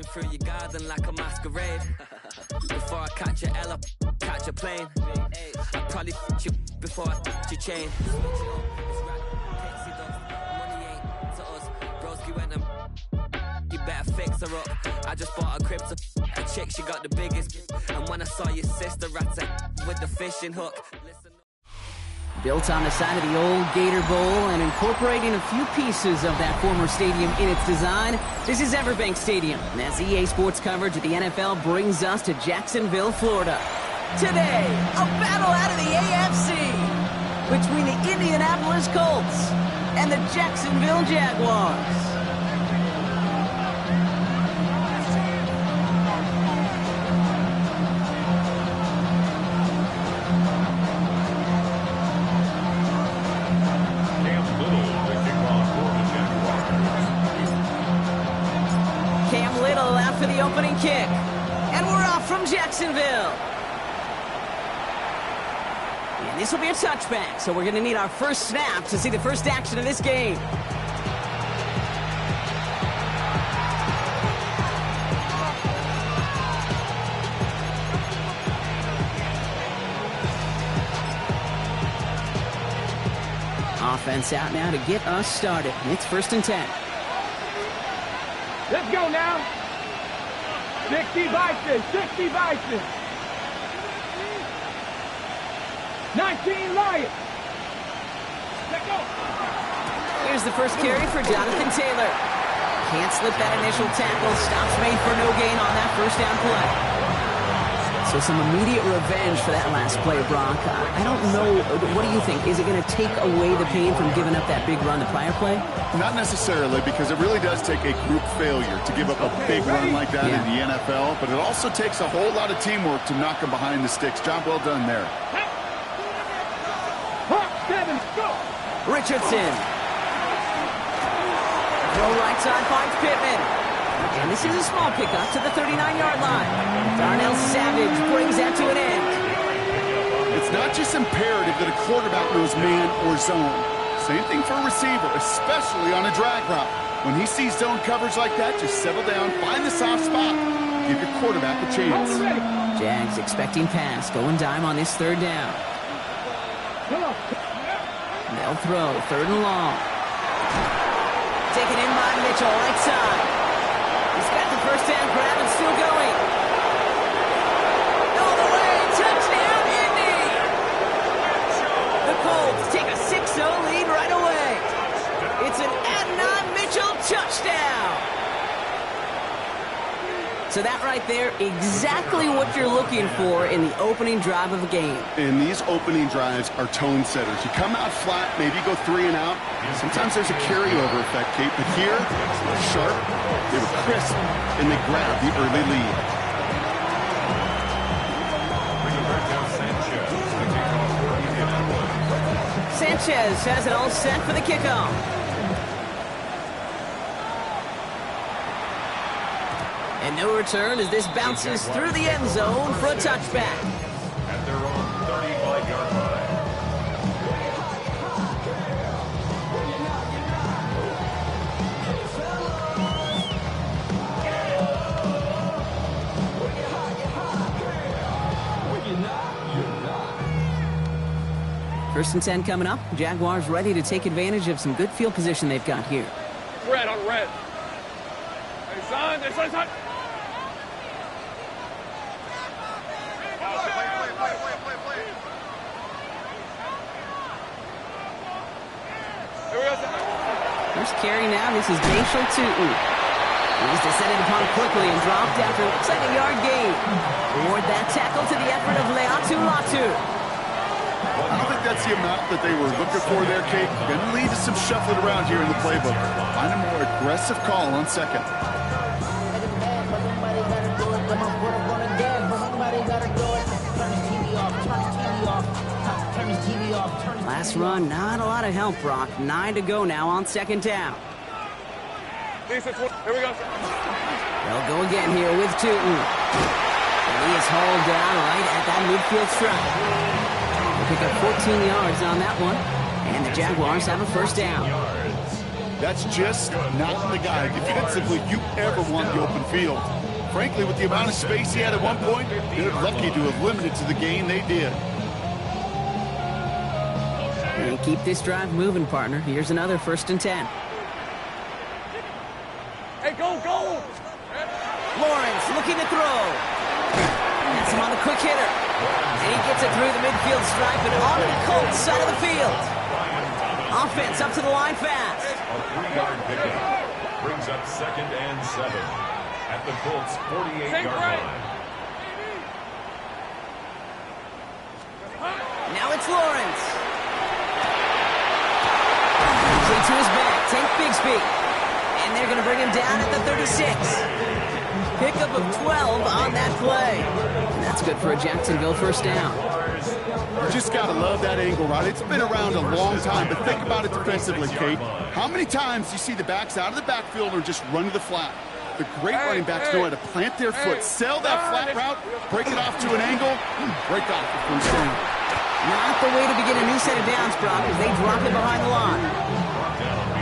Running through your garden like a masquerade. Before I catch a L up, catch a plane. I'd probably f*** you before I f*** your chain. Money ain't to us. Broski went and you better fix her up. I just bought a crib to a chick, she got the biggest. And when I saw your sister rat with the fishing hook. Built on the side of the old Gator Bowl and incorporating a few pieces of that former stadium in its design, this is Everbank Stadium. And as EA Sports coverage of the NFL brings us to Jacksonville, Florida. Today, a battle out of the AFC between the Indianapolis Colts and the Jacksonville Jaguars. For the opening kick. And we're off from Jacksonville. And this will be a touchback, so we're going to need our first snap to see the first action of this game. Offense out now to get us started. It's 1st and 10. Let's go now. 60 Bison, 60 Bison. 19 Lions. Let's go. Here's the first carry for Jonathan Taylor. Can't slip that initial tackle. Stops made for no gain on that first down play. So some immediate revenge for that last play, Brock. I don't know. What do you think? Is it going to take away the pain from giving up that big run the prior play? Not necessarily, because it really does take a group failure to give up a big run like that in the NFL, but it also takes a whole lot of teamwork to knock them behind the sticks. Job well done there. Richardson. Throw right side finds Pittman. And this is a small pickup to the 39-yard line. Darnell Savage brings that to an end. It's not just imperative that a quarterback knows man or zone. Same thing for a receiver, especially on a drag route. When he sees zone coverage like that, just settle down, find the soft spot, give your quarterback a chance. Jags expecting pass, going dime on this 3rd down. They'll throw, 3rd and long. Taken in by Mitchell, right side. He's got the first down grab and still going. All the way, touchdown, Indy! The Colts take a 6-0 lead right away. It's an Adonai Mitchell touchdown. So that right there, exactly what you're looking for in the opening drive of a game. And these opening drives are tone setters. You come out flat, maybe go 3 and out. Sometimes there's a carryover effect, Kate, but here, they're sharp, they were crisp, and they grabbed the early lead. Sanchez has it all set for the kickoff. And no return as this bounces through the end zone for a touchback. At their own 35-yard line. First and 10 coming up. Jaguars ready to take advantage of some good field position they've got here. Red on red. Hey, son, son. First carry now, this is Bashal Tootin. He's descended upon quickly and dropped after looks like a yard gain. Reward that tackle to the effort of Leatu Latu. I don't think that's the amount that they were looking for there, Kate. Going to lead to some shuffling around here in the playbook. Find a more aggressive call on second. Last run, not a lot of help, Brock. 9 to go now on 2nd down. Here we go. They'll go again here with Tootin. And he is hauled down right at that midfield strike. They'll pick up 14 yards on that one. And the Jaguars have a first down. That's just not the guy defensively you ever want the open field. Frankly, with the amount of space he had at one point, they're lucky to have limited to the gain they did. And keep this drive moving, partner. Here's another 1st and 10. Hey, go, go! Lawrence looking to throw. That's him on the quick hitter. And he gets it through the midfield stripe and onto the Colts side of the field. Offense up to the line fast. A 3-yard pickup brings up 2nd and 7 at the Colts 48-yard line. Now it's Lawrence. Complete to his back. Tank Bigsby. And they're going to bring him down at the 36. Pickup of 12 on that play. And that's good for a Jacksonville 1st down. You just got to love that angle, right? It's been around a long time, but think about it defensively, Kate. How many times do you see the backs out of the backfield or just run to the flat? The great running backs know how to plant their foot, sell that flat route, break it off to an angle, and break off the 1st down. Not the way to begin a new set of downs, Brock, as they drop it behind the line.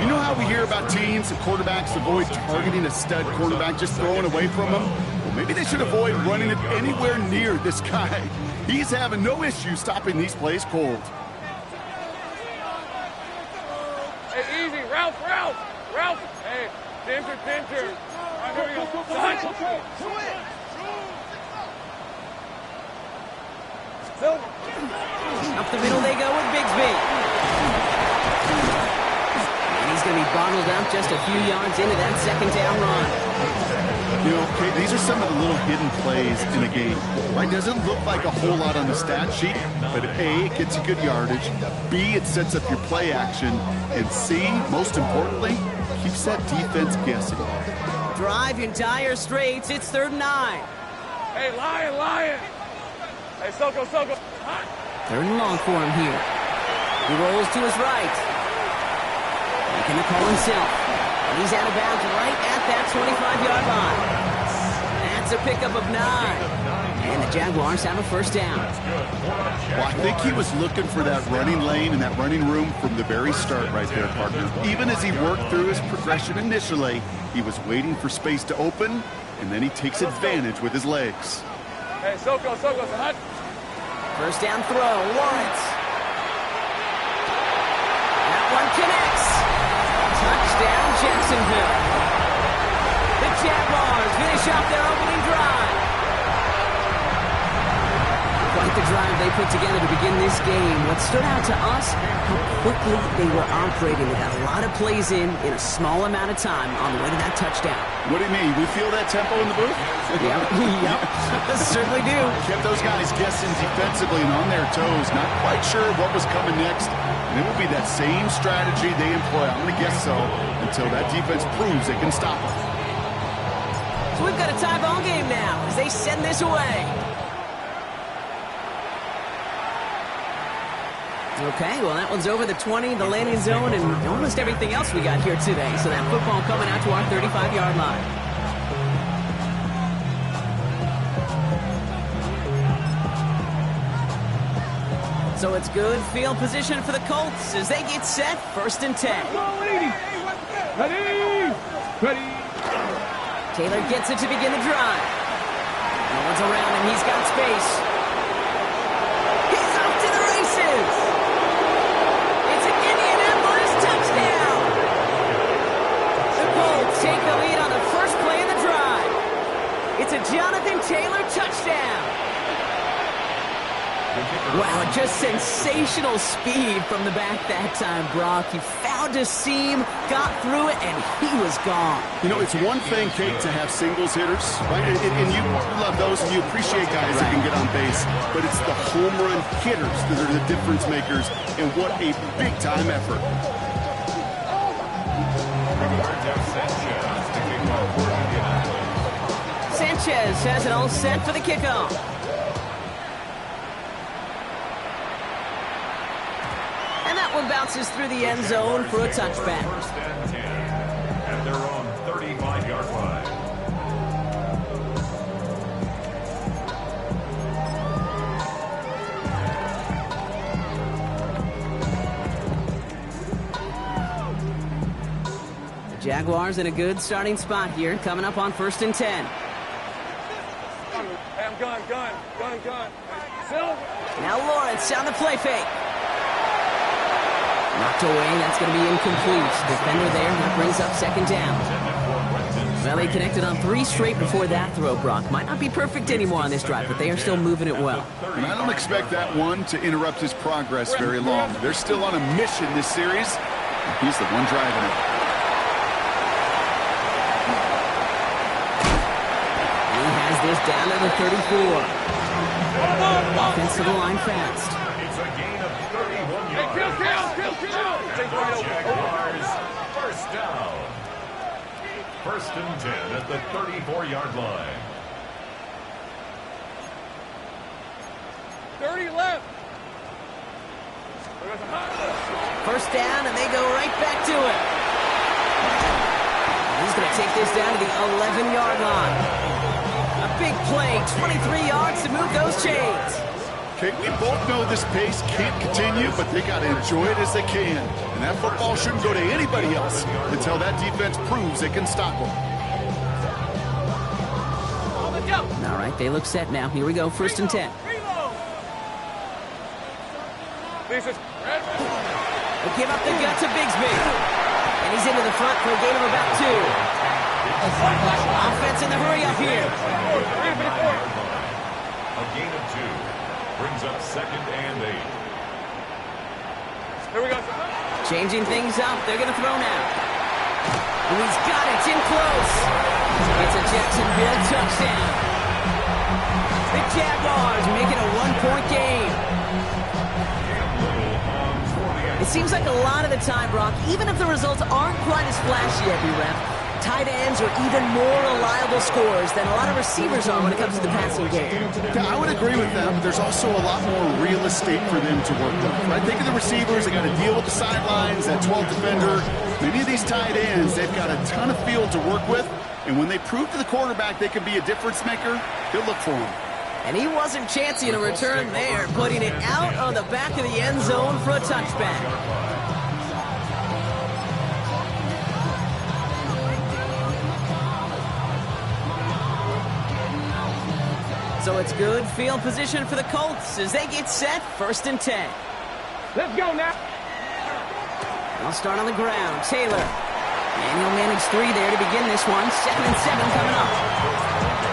You know how we hear about teams and quarterbacks avoid targeting a stud quarterback, just throwing away from him? Well, maybe they should avoid running it anywhere near this guy. He's having no issue stopping these plays cold. Hey, easy, Ralph. Hey, Tinter. Up the middle they go with Bigsby. And he's going to be bottled up just a few yards into that 2nd down run. You know, Kate, these are some of the little hidden plays in a game. Right? Doesn't look like a whole lot on the stat sheet, but A, it gets you good yardage. B, it sets up your play action. And C, most importantly, keeps that defense guessing. Drive in dire straits. It's 3rd and 9. Hey, Lion. Hey, Soko. 3rd and long for him here. He rolls to his right. Making the call himself. And he's out of bounds right at that 25-yard line. That's a pickup of 9. And the Jaguars have a 1st down. Well, I think he was looking for that running lane and that running room from the very start right there, partner. Even as he worked through his progression initially, he was waiting for space to open, and then he takes advantage with his legs. Hey, Soko, hot. 1st down throw, Lawrence. That one connects. Touchdown, Jacksonville. The Jaguars finish off their opening drive. Quite the drive they put together to begin this game. What stood out to us, how quickly they were operating. They got a lot of plays in a small amount of time on the way to that touchdown. What do you mean? We feel that tempo in the booth? Yep, certainly do. Kept those guys guessing defensively and on their toes. Not quite sure what was coming next. And it will be that same strategy they employ, I'm going to guess so, until that defense proves they can stop them. So we've got a tie ball game now as they send this away. Okay, well, that one's over the 20, the landing zone, and almost everything else we got here today. So that football coming out to our 35-yard line. So it's good field position for the Colts as they get set, 1st and 10. Ready. Taylor gets it to begin the drive. No one's around him. He's got space. He's off to the races. It's an Indianapolis touchdown. The Colts take the lead on the first play of the drive. It's a Jonathan Taylor touchdown. Wow, just sensational speed from the back that time, Brock. He found a seam, got through it, and he was gone. You know, it's one thing, Kate, to have singles hitters, right? And you love those, and you appreciate guys that can get on base. But it's the home run hitters that are the difference makers, and what a big-time effort. Sanchez has it all set for the kickoff. And that one bounces through the end zone for a touchback. 1st and 10 at their own 35-yard line. Jaguars in a good starting spot here, coming up on 1st and 10. Hey, I'm gun. Now Lawrence on the play fake. Knocked away, that's going to be incomplete. Defender there, that brings up 2nd down. Well, they connected on 3 straight before that throw, Brock. Might not be perfect anymore on this drive, but they are still moving it well. And I don't expect that one to interrupt his progress very long. They're still on a mission this series. He's the one driving it. He has this down to the 34. Offense to the line fast. It's a gain of 31 yards. Jaguars, first down. 1st and 10 at the 34-yard line. 30 left. 1st down, and they go right back to it. He's going to take this down to the 11-yard line. A big play, 23 yards to move those chains. Okay, we both know this pace can't continue, but they got to enjoy it as they can. And that football shouldn't go to anybody else until that defense proves they can stop them. All right, they look set now. Here we go, 1st and 10. They give up the gut to Bigsby. And he's into the front for a gain of about 2. Offense in the hurry up here. A gain of 2. Brings up 2nd and 8. Here we go. Changing things up. They're going to throw now. And he's got it. It's in close. It's a Jacksonville touchdown. The Jaguars make it a 1-point game. It seems like a lot of the time, Brock, even if the results aren't quite as flashy every rep, tight ends are even more reliable scorers than a lot of receivers are when it comes to the passing game. Yeah, I would agree with them, but there's also a lot more real estate for them to work with. Right? Think of the receivers, they got to deal with the sidelines, that 12th defender. Many of these tight ends, they've got a ton of field to work with, and when they prove to the quarterback they can be a difference maker, he'll look for them. And he wasn't chancing a return there, putting it out on the back of the end zone for a touchback. So it's good field position for the Colts as they get set, 1st and 10. Let's go now. They'll start on the ground. Taylor. And he'll manage 3 there to begin this one. 2nd and 7 coming up.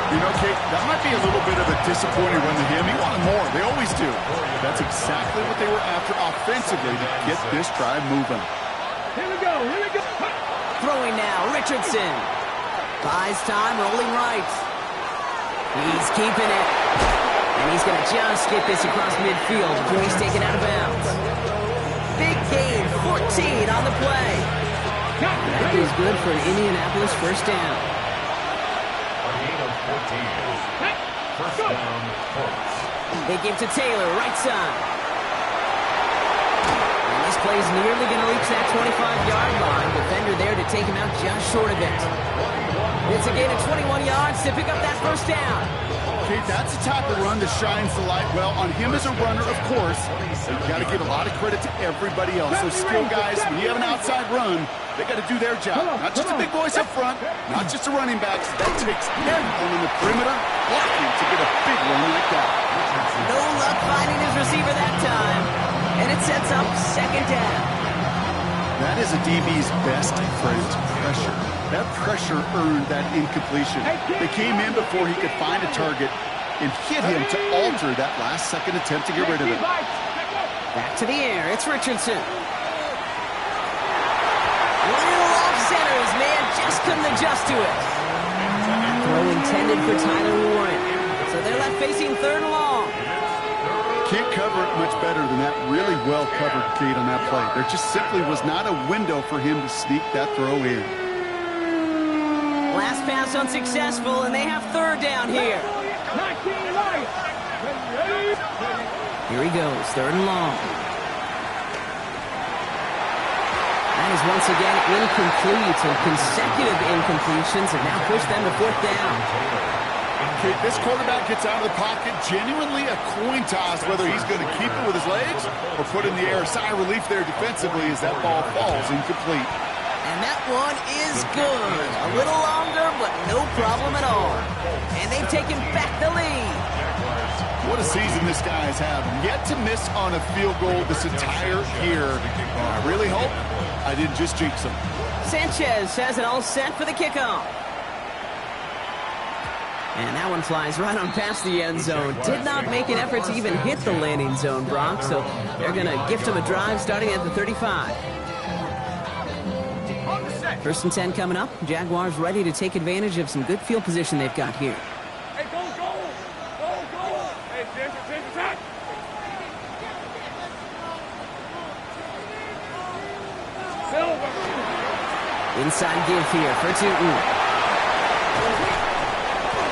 You know, Kate, that might be a little bit of a disappointing run to him. He wanted more. They always do. That's exactly what they were after offensively to get this drive moving. Here we go. Throwing now, Richardson. Buys time, rolling right. He's keeping it. And he's going to just get this across midfield before he's taken out of bounds. Big gain, 14 on the play. That is good for an Indianapolis 1st down. First down, Colts. They give to Taylor, right side. And this play is nearly going to reach that 25-yard line. Defender there to take him out just short of it. It's a gain of 21 yards to pick up that 1st down. Okay, that's the type of run that shines the light well on him as a runner, of course. You've got to give a lot of credit to everybody else. Those skill guys, when you have an outside run, they got to do their job. Not just the big boys up front, not just the running backs. That takes everyone in the perimeter blocking to get a big run like that. No luck finding his receiver that time. And it sets up 2nd down. That is a DB's best friend, pressure. That pressure earned that incompletion. They came in before he could find a target and hit him to alter that last-second attempt to get rid of it. Back to the air. It's Richardson. Little off centers, man. Just couldn't adjust to it. Throw intended for Tyler Warren. So they're left facing 3rd and long. Can't cover it much better than that. Really well covered, Kate, on that play. There just simply was not a window for him to sneak that throw in. Last pass unsuccessful, and they have 3rd down here. Here he goes, 3rd and long. That is once again incomplete, and consecutive incompletions have now pushed them to 4th down. Okay, this quarterback gets out of the pocket, genuinely a coin toss whether he's going to keep it with his legs or put in the air. A sigh of relief there defensively as that ball falls incomplete. And that one is good. A little longer, but no problem at all. And they've taken back the lead. What a season this guy is having. Yet to miss on a field goal this entire year. I really hope I didn't just jinx him. Sanchez has it all set for the kickoff. And that one flies right on past the end zone. Did not make an effort to even hit the landing zone, Brock. So they're going to gift him a drive starting at the 35. First and 10 coming up. Jaguars ready to take advantage of some good field position they've got here. Hey, go! Hey, Ginger, attack! Silver! Inside give here for Tootin.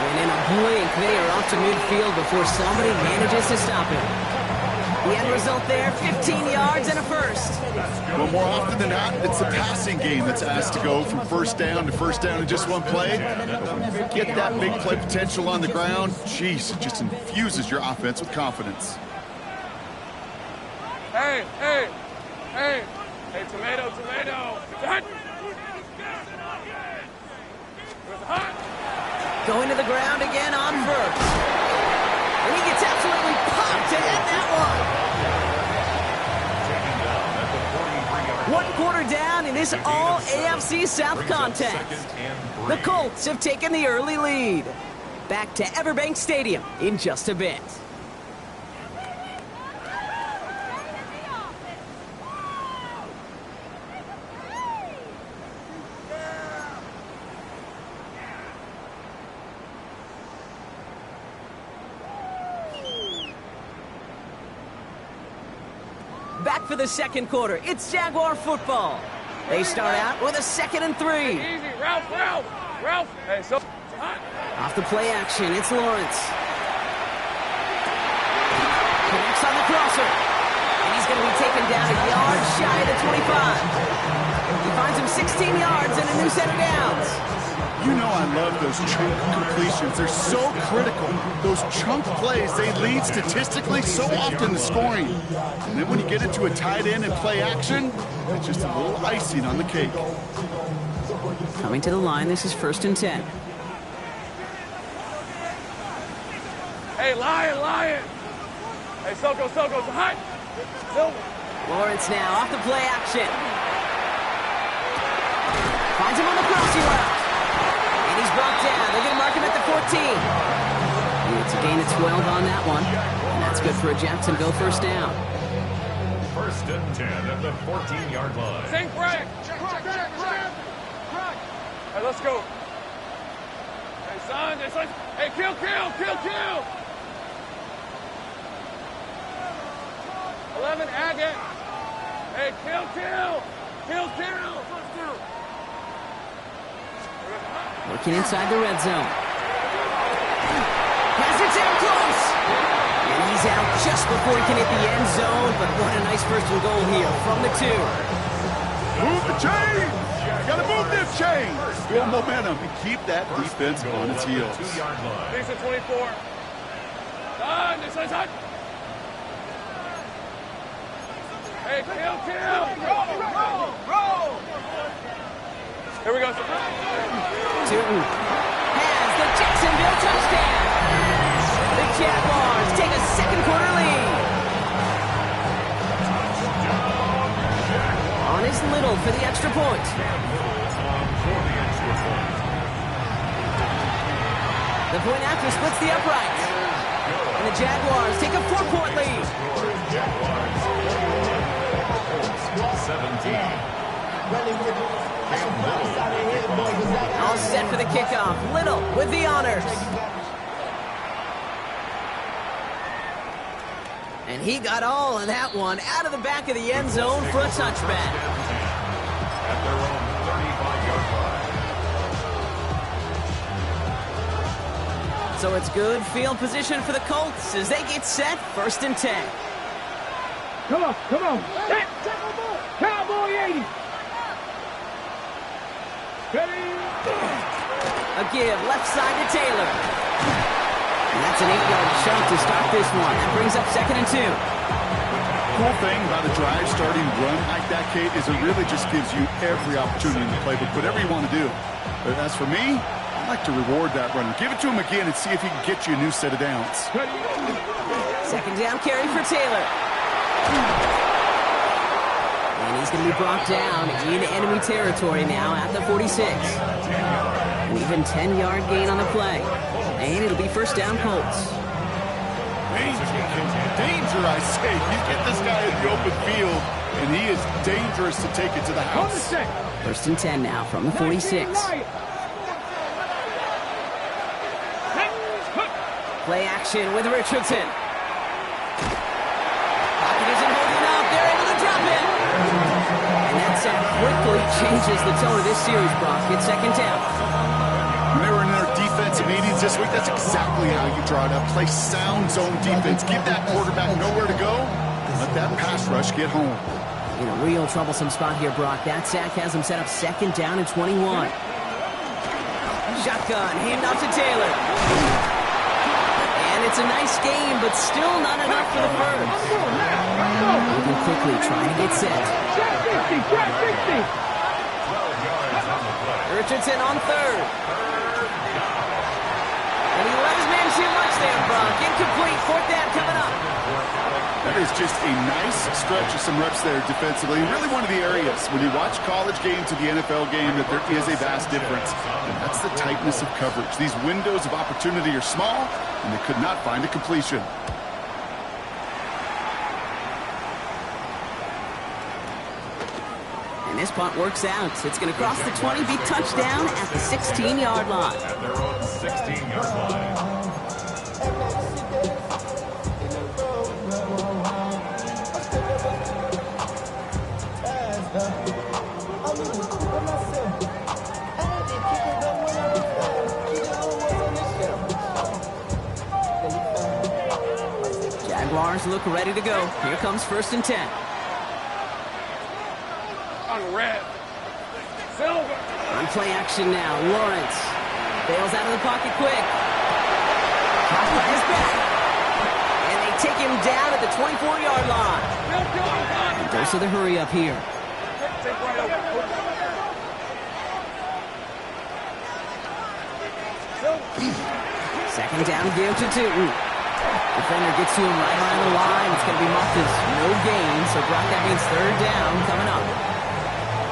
And in a blink, they are off to midfield before somebody manages to stop him. The end result there, 15 yards and a first. Well, more often than not, it's the passing game that's asked to go from first down in just one play. Get that big play potential on the ground. Jeez, it just infuses your offense with confidence. Hey, tomato. Going to the ground again on first. And he gets absolutely popped to end that one. 1 quarter down in this all AFC South contest. The Colts have taken the early lead. Back to Everbank Stadium in just a bit. Back for the second quarter. It's Jaguar football. They start out with a 2nd and 3. Easy, Ralph. Hey, so Off the play action, it's Lawrence. Connects on the crosser. And he's going to be taken down a yard shy of the 25. He finds him 16 yards and a new set of downs. You know I love those chunk completions. They're so critical. Those chunk plays, they lead statistically so often to scoring. And then when you get into a tight end and play action, it's just a little icing on the cake. Coming to the line, this is 1st and 10. hey, Lion. Hey, Soko, hot. Silver. Lawrence now off the play action. Finds him on the crossing route. And he's brought down. They're going to mark him at the 14. It's a gain of 12 on that one. And that's good for a Jacksonville first down. 1st and 10 at the 14-yard line. Sink break. Check. Hey, let's go. Hey, son. Hey, kill. 11, Agate. Hey, kill. Working inside the red zone. Has it down close. And he's out just before he can hit the end zone. But what a nice 1st and goal here from the 2. Move the chain! Gotta move this chain! Build momentum and keep that defense on its heels. 2-yard line. Thanks at 24. Done. This one's hot. Hey, kill. Roll. Here we go. Tootin has the Jacksonville touchdown. The Jaguars take a 2nd quarter lead. On is Little for the extra point. The point after splits the upright. And the Jaguars take a 4-point lead. 17. All set for the kickoff. Little with the honors. And he got all of that one out of the back of the end zone for a touchback. At their own 35-yard line. So it's good field position for the Colts as they get set 1st and 10. Come on. Cowboy 80. A give left side to Taylor. And that's an 8-yard chunk to start this one. That brings up 2nd and 2. Cool thing about a drive starting run like that, Kate, is it really just gives you every opportunity to play, but whatever you want to do. But as for me, I like to reward that runner. Give it to him again and see if he can get you a new set of downs. Second down carry for Taylor. And he's going to be brought down in enemy territory now at the 46. An even 10-yard gain on the play. And it'll be first down Colts. Danger, I say. You get this guy in the open field, and he is dangerous to take it to the house. First and 10 now from the 46. Play action with Richardson. Pocket isn't holding up. They're able to drop it. And that sack quickly changes the tone of this series, Brock. It's second down. When they were in their defensive meetings this week, that's exactly how you draw it up. Play sound zone defense. Give that quarterback nowhere to go. Let that pass rush get home. In a real troublesome spot here, Brock. That sack has him set up second down and 21. Shotgun, handoff to Taylor. And it's a nice game, but still not enough for the first. Moving quickly, trying to get set. Richardson on third. And he let his man too much there, Brock. Incomplete, fourth down coming up. That is just a nice stretch of some reps there defensively. Really one of the areas when you watch college game to the NFL game that there is a vast difference. And that's the tightness of coverage. These windows of opportunity are small, and they could not find a completion. And this punt works out. It's going to cross the 20, be touchdown at the 16-yard line. At their own 16-yard line. Jaguars look ready to go. Here comes first and 10. On red. Silver. On play action now. Lawrence bails out of the pocket quick. Kappa is back. And they take him down at the 24-yard line. And dose of the hurry up here. Second down, give to Tootin. Defender gets to him right around the line. It's going to be marked as no gain. So Brock, that means third down coming up.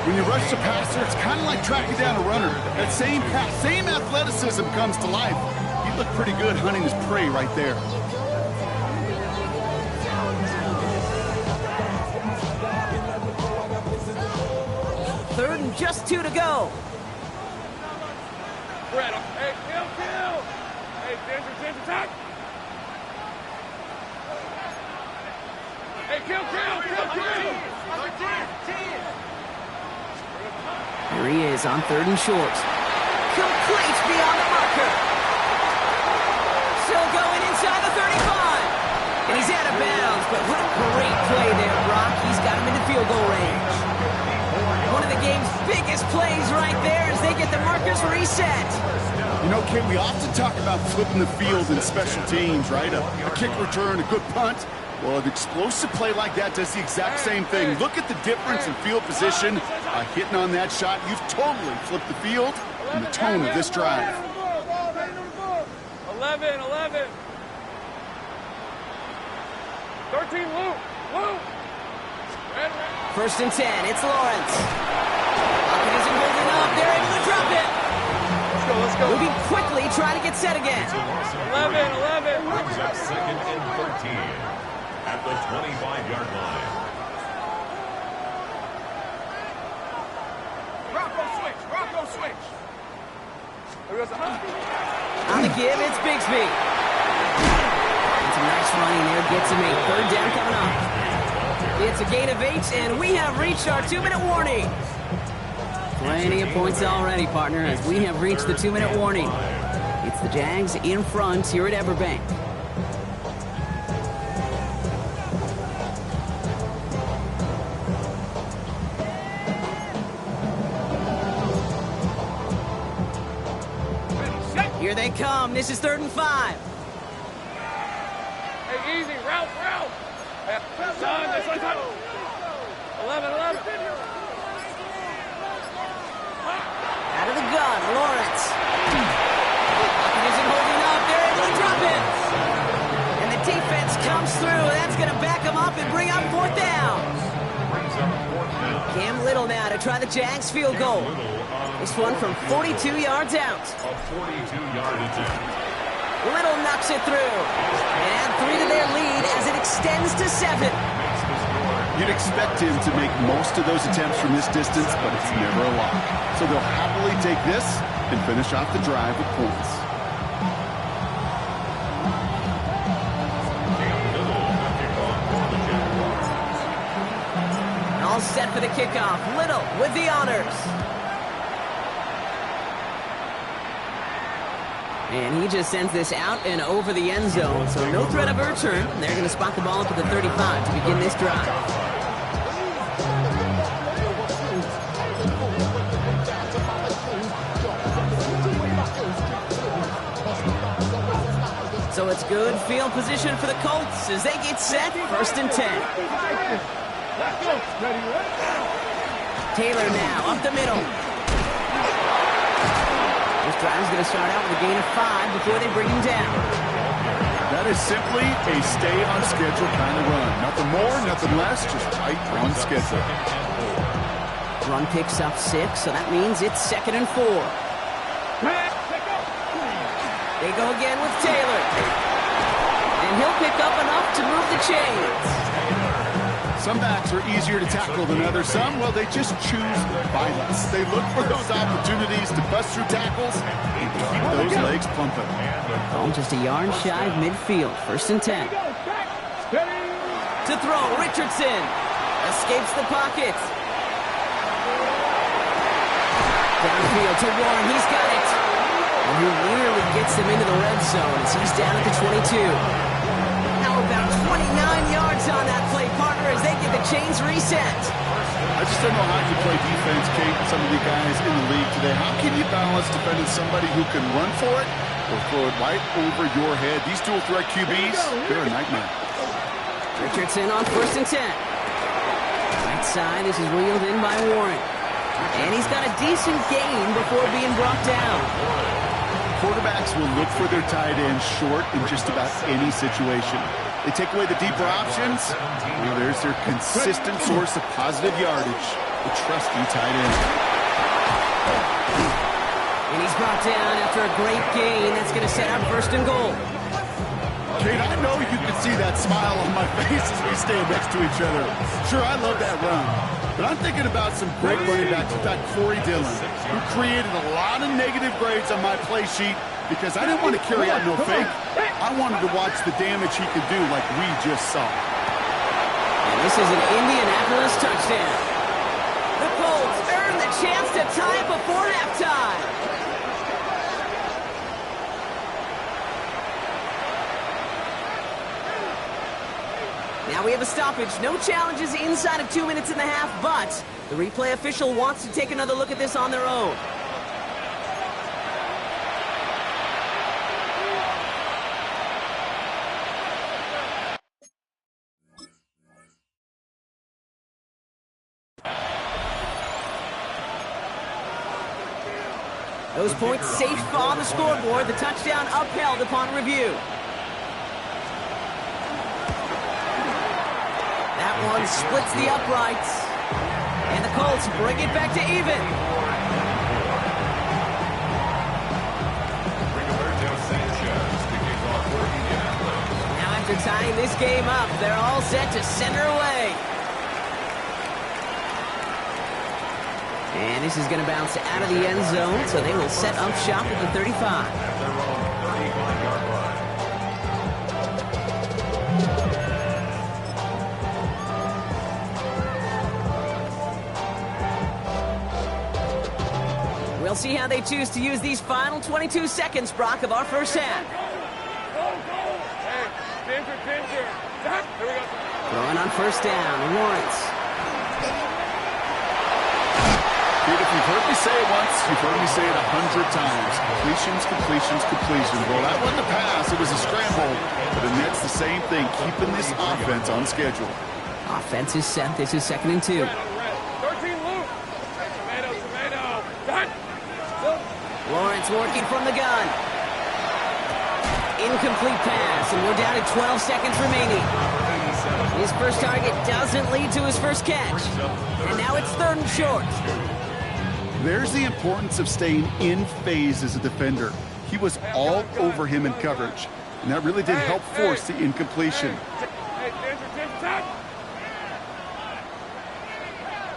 When you rush the passer, it's kind of like tracking down a runner. That same pass, same athleticism comes to life. He looked pretty good hunting his prey right there. Third and just 2 to go. Red. Hey, kill. Hey, danger, attack. Hey, kill. Here he is on third and short. Complete beyond the marker. Still going inside the 35. And he's out of bounds, but what a great play there, Brock. He's got him into field goal range. One of the game's biggest plays right there as they get the markers reset. You know, Kate, we often talk about flipping the field in special teams, right? A kick return, a good punt. Well, an explosive play like that does the exact same thing. Look at the difference in field position. Hitting on that shot, you've totally flipped the field and the tone of this drive. 11. 13, Luke. Red. First and 10, it's Lawrence. Pocket isn't holding up. They're able to drop it. Let's go. Moving quickly, trying to get set again. 11. Brings up second and 13 at the 25-yard line. Rocco switch. On the give, it's Bigsby. And some nice running there, gets him 8. Third down coming up. It's a gain of 8, and we have reached our 2-minute warning. Plenty of points already, partner, as we have reached the 2-minute warning. It's the Jags in front here at Everbank. Here they come. This is 3rd and 5. Hey, easy. Route. This one's up. 11. Out of the gun, Lawrence. He isn't holding up. They're able to drop it. And the defense comes through. That's going to back them up and bring up fourth down. Cam Little now to try the Jags field goal. This one from 42 yards out. A 42-yard attempt. Little knocks it through. And add 3 to their lead as it extends to 7. You'd expect him to make most of those attempts from this distance, but it's never a lot. So they'll happily take this and finish off the drive with points. All set for the kickoff. Little with the honors. And he just sends this out and over the end zone, so no threat of a return. They're going to spot the ball up at the 35 to begin this drive. So it's good field position for the Colts as they get set, 1st and 10. Taylor now up the middle. This drive's going to start out with a gain of 5 before they bring him down. That is simply a stay-on-schedule kind of run. Nothing more, nothing less, just right on schedule. Run picks up 6, so that means it's 2nd and 4. They go again with Taylor. And he'll pick up enough to move the chains. Some backs are easier to tackle than others. Some, well, they just choose violence. They look for those opportunities to bust through tackles and keep those legs pumping. Oh, just a yard shy of midfield. 1st and 10. To throw, Richardson escapes the pocket. Downfield to Warren, he's got it. And he nearly gets them into the red zone as he's down at the 22. How about 29 yards on that play, partner, as they get the chains reset. I just don't know how you play defense, Kate, and some of the guys in the league today. How can you balance defending somebody who can run for it or throw it right over your head? These dual threat QBs, they're a nightmare. Richardson on 1st and 10. Right side, this is reeled in by Warren. And he's got a decent gain before being brought down. Quarterbacks will look for their tight end short in just about any situation. They take away the deeper options. Well, there's their consistent source of positive yardage, the trusty tight end. And he's brought down after a great gain. That's going to set up 1st and goal. Kate, I know you can see that smile on my face as we stand next to each other. Sure, I love that run. But I'm thinking about some great running backs. We've got Corey Dillon, who created a lot of negative grades on my play sheet because I didn't want to carry out no fake. I wanted to watch the damage he could do like we just saw. And this is an Indianapolis touchdown. The Colts earn the chance to tie it before halftime. Now we have a stoppage. No challenges inside of 2 minutes and a half, but the replay official wants to take another look at this on their own. Those points safe on the scoreboard. The touchdown upheld upon review. That one splits the uprights. And the Colts bring it back to even. Now after tying this game up, they're all set to send her away. And this is going to bounce out of the end zone, so they will set up shop at the 35. We'll see how they choose to use these final 22 seconds, Brock, of our first half. Here we go. Throwing on 1st down, Lawrence. Kid, if you've heard me say it once, you've heard me say it 100 times. Completions, completions, completions. Well, that wasn't a pass. It was a scramble. But the Nets, the same thing, keeping this offense on schedule. Offense is set. This is 2nd and 2. 13 loop. Tomato. Done. Lawrence working from the gun. Incomplete pass, and we're down to 12 seconds remaining. His first target doesn't lead to his first catch. And now it's 3rd and short. There's the importance of staying in phase as a defender. He was all over him in coverage, and that really did help force the incompletion. Hey,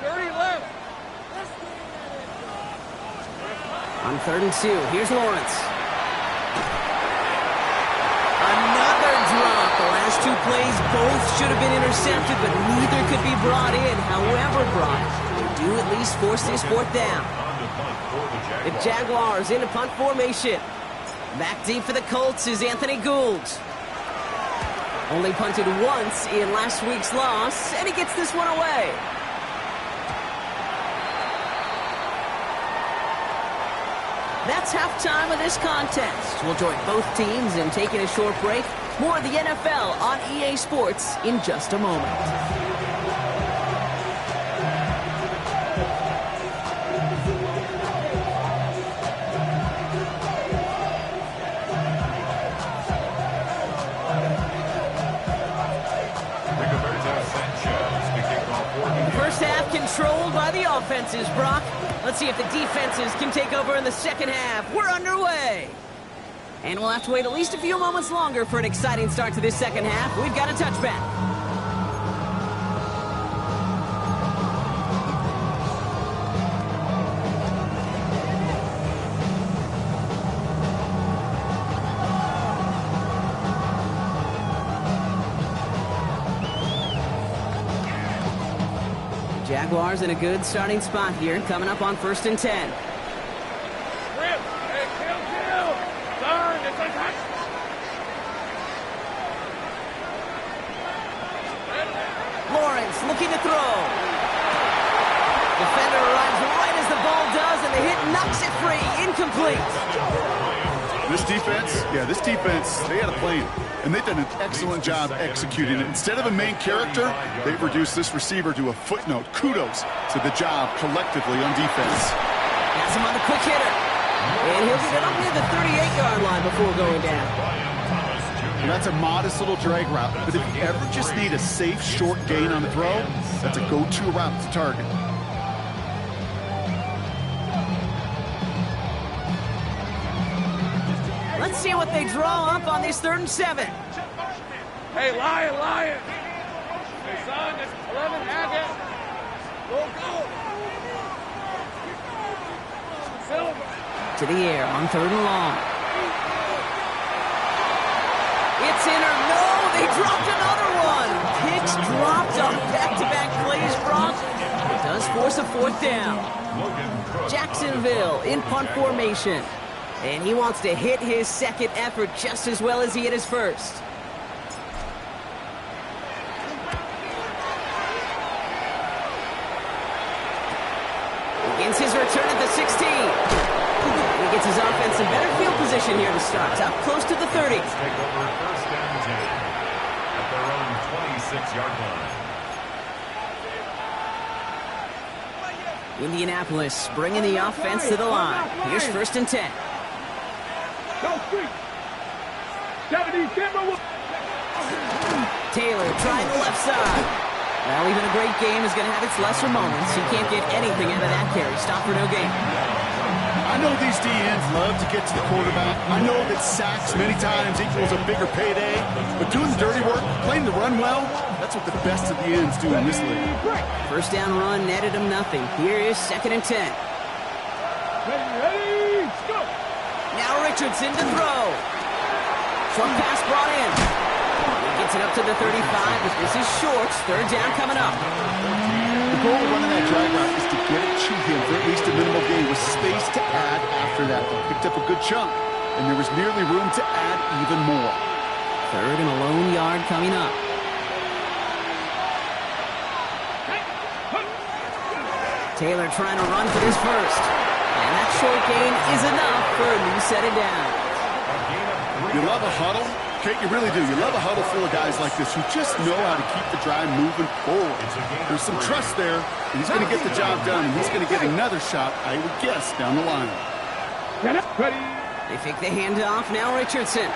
30 left. On 3rd and 2, here's Lawrence. Another drop. The last 2 plays both should have been intercepted, but neither could be brought in. However brought, they do at least force this 4th down. The Jaguars into punt formation. Back deep for the Colts is Anthony Gould. Only punted once in last week's loss, and he gets this one away. That's halftime of this contest. We'll join both teams in taking a short break. More of the NFL on EA Sports in just a moment. First half controlled by the offenses, Brock. Let's see if the defenses can take over in the second half. We're underway. And we'll have to wait at least a few moments longer for an exciting start to this second half. We've got a touchback. Jaguars in a good starting spot here, coming up on 1st and 10. Rip. Hey, kill. Turn. It's a touch. Lawrence looking to throw. Defender arrives right as the ball does, and the hit knocks it free. Incomplete. This defense, they had a plan, and they've done an excellent job executing it. Instead of a main character, they've reduced this receiver to a footnote. Kudos to the job collectively on defense. Has him on the quick hitter. And he'll get up near the 38-yard line before going down. And that's a modest little drag route, but if you ever just need a safe, short gain on the throw, that's a go-to route to target. Let's see what they draw up on this 3rd and 7. Hey, Lion. Hey, son, it's 11 Agate. Go. Silver. To the air on 3rd and long. It's in or no, they dropped another one. Picks dropped on back-to-back plays, Brock. It does force a 4th down. Jacksonville in punt formation. And he wants to hit his second effort just as well as he hit his first. Begins his return at the 16. He gets his offense in better field position here to start. Up close to the 30. Take over 1st and 10 at their own 26-yard line. Indianapolis bringing the offense to the line. Here's 1st and 10. Taylor trying the left side. Well, even a great game is going to have its lesser moments. He can't get anything out of that carry. Stop for no gain. I know these DNs love to get to the quarterback. I know that sacks many times equals a bigger payday. But doing the dirty work, playing the run well, that's what the best of the ends do in this league. First down run netted him nothing. Here is 2nd and 10. Ready, go! Now Richardson to throw. Short pass brought in. He gets it up to the 35, but this is short. 3rd down coming up. The goal of running that drag route is to get it to him for at least a minimal gain with space to add after that. He picked up a good chunk, and there was nearly room to add even more. 3rd and a lone yard coming up. Taylor trying to run for this first. And that short gain is enough for a new set of downs. You love a huddle? Kate, you really do. You love a huddle full of guys like this who just know how to keep the drive moving forward. There's some trust there. And he's going to get the job done, and he's going to get another shot, I would guess, down the line. They fake the handoff. Now Richardson.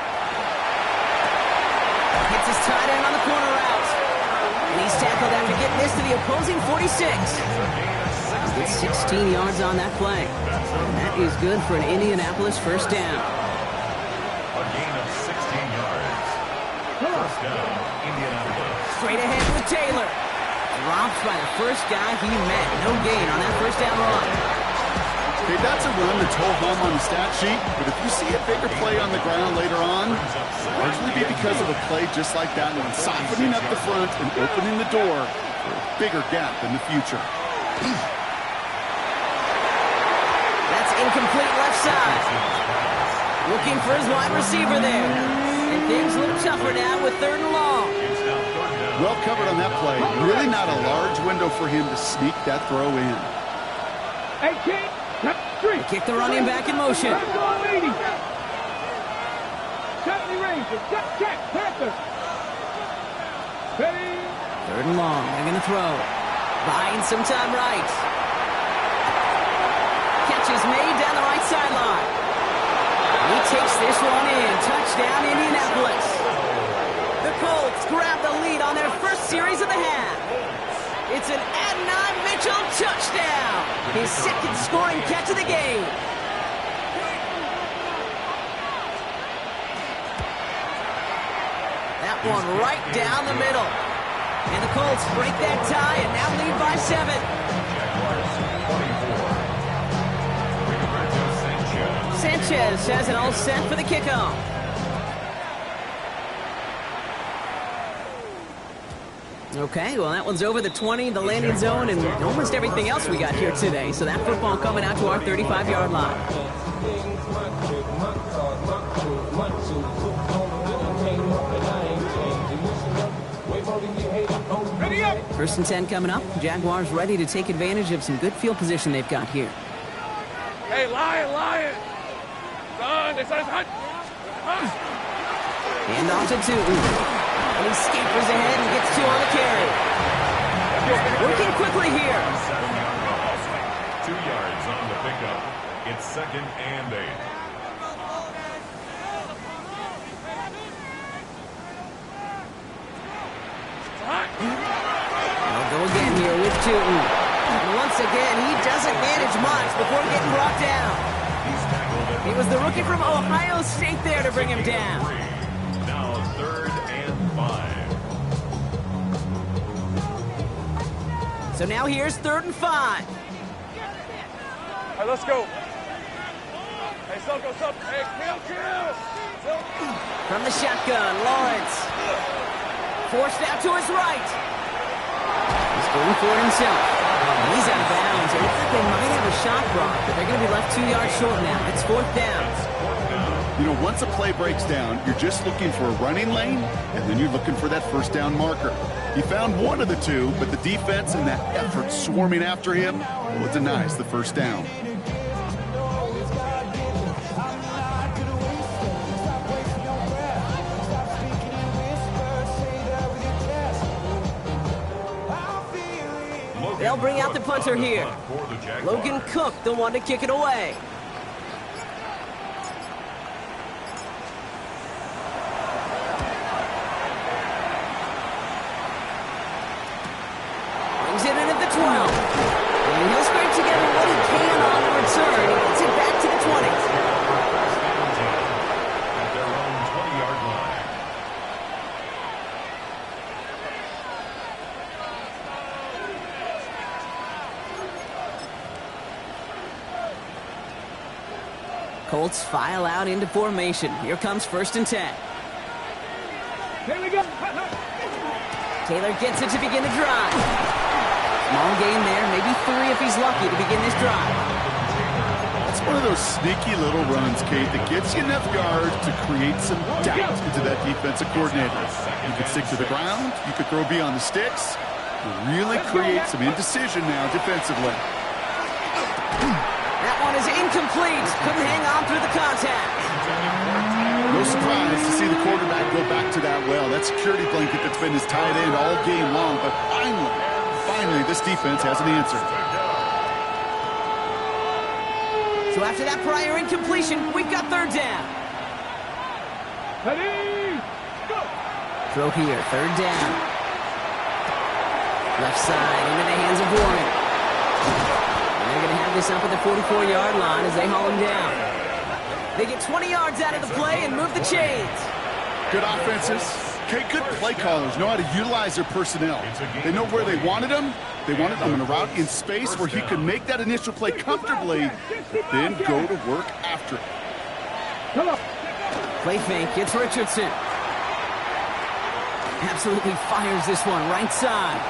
Hits his tight end on the corner route. And he's tackled after getting this to the opposing 46. Gets 16 yards on that play. That is good for an Indianapolis first down. A gain of 16 yards. First down, Indianapolis. Straight ahead with Taylor. Dropped by the first guy he met. No gain on that first down run. Okay, that's a run that's whole hum on the stat sheet, but if you see a bigger play on the ground later on, it'll largely be because of a play just like that one, softening up the front and opening the door for a bigger gap in the future. That's incomplete left side. Looking for his wide receiver there. And things look tougher now with 3rd and long. Well covered on that play. Really not a large window for him to sneak that throw in. 18. They kick the running back in motion. 70 Rangers. Check. Panther. 3rd and long. They're going to throw. Buying some time right. Catch is made down the right sideline. He takes this one in. Touchdown, Indianapolis. The Colts grab the lead on their first series of the half. It's an Adnan Mitchell touchdown. His 2nd scoring catch of the game. That one right down the middle. And the Colts break that tie and now lead by 7. Sanchez has it all set for the kickoff. Okay, well, that one's over the 20, the landing zone, and almost everything else we got here today. So that football coming out to our 35-yard line. Ready up. 1st and 10 coming up. Jaguars ready to take advantage of some good field position they've got here. Hey, Lion. Son, they said it's hot. Hand off to Tootin. And he scampers ahead and gets 2 on the carry. Working quickly here. 2 yards on the pickup. It's 2nd and 8. They'll go again here with Tootin. And once again, he doesn't manage much before getting brought down. It was the rookie from Ohio State there to bring him down. Now 3rd and 5. So now here's 3rd and 5. All right, let's go. Hey, Silko, up. Hey, kill. From the shotgun, Lawrence. Forced out to his right. He's going for it himself. He's out of bounds. It looks like they might have a shot block, but they're going to be left 2 yards short now. It's 4th down. You know, once a play breaks down, you're just looking for a running lane, and then you're looking for that first down marker. He found one of the two, but the defense and that effort swarming after him, well, it denies the first down. They'll bring out the punter here. Logan Cook, the one to kick it away. Brings it in at the 12. And he'll scrape together what he can on the return. He gets it back to the 20. At their own 20-yard line. Colts file out into formation. Here comes 1st and 10. Here we go. Taylor gets it to begin the drive. Small gain there, maybe 3 if he's lucky to begin this drive. That's one of those sneaky little runs, Kate, that gets you enough yards to create some doubt into that defensive coordinator. You could stick to the ground, you could throw beyond the sticks, and really create some indecision now defensively. That one is incomplete. Couldn't hang on through the contact. No surprise to see the quarterback go back to that well. That security blanket that's been his tight end all game long. But finally, this defense has an answer. So after that prior incompletion, we've got third down. Ready, go. Throw here, third down. Left side into the hands of Warren. And they're going to have this up at the 44-yard line as they haul him down. They get 20 yards out of the play and move the chains. Good offenses. Okay, good play callers know how to utilize their personnel. They know where they wanted them. They wanted them in a route in space where he could make that initial play comfortably, then go to work after it. Come on. Play fake, it's Richardson. Absolutely fires this one right side.